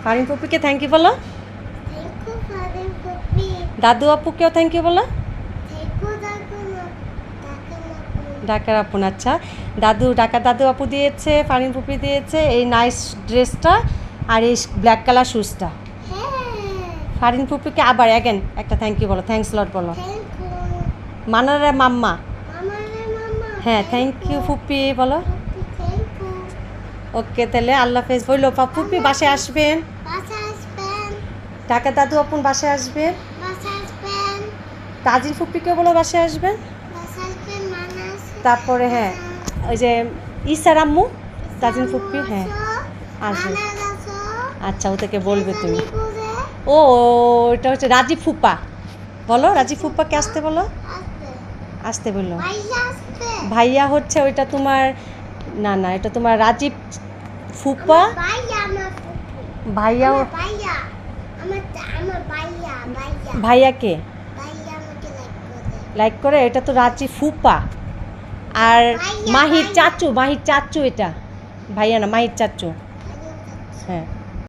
Farin ফুপিকে thank you বলো। দাদু আপুকেও thank you বলো। ঢাকার আপু, আচ্ছা দাদু, ঢাকার দাদু আপু দিয়েছে, ফারিন ফুপি দিয়েছে এই নাইস ড্রেসটা আর এই ব্ল্যাক কালার শুজটা। ফারিন ফুপিকে আবার অ্যাগেন একটা থ্যাংক ইউ বলো, থ্যাঙ্কস লট বলো। মানারা মাম্মা, হ্যাঁ থ্যাংক ইউ ফুপি বলো। ওকে তাহলে আল্লাহ হাফেজ বললো। ফুপি বাসায় আসবেন, ঢাকার দাদু আপন বাসায় আসবেন, তাজিন ফুপিকেও বলো বাসায় আসবেন। তারপরে হ্যাঁ ওই যে ইসার আম্মু, তাজিন ফুপি, হ্যাঁ আসবে। আচ্ছা ওদেরকে বলবে তুমি। ও এটা হচ্ছে রাজীব ফুপা, বলো রাজীব ফুপাকে আসতে বলো, আসতে বললো। ভাইয়া হচ্ছে ওইটা তোমার, না না এটা তোমার রাজীব ফুপা। ভাইয়া, ভাইয়াকে লাইক করে, এটা তো রাজীব ফুপা। আর মাহির চাচু, মাহির চাচু এটা, ভাইয়া না মাহির চাচু, হ্যাঁ।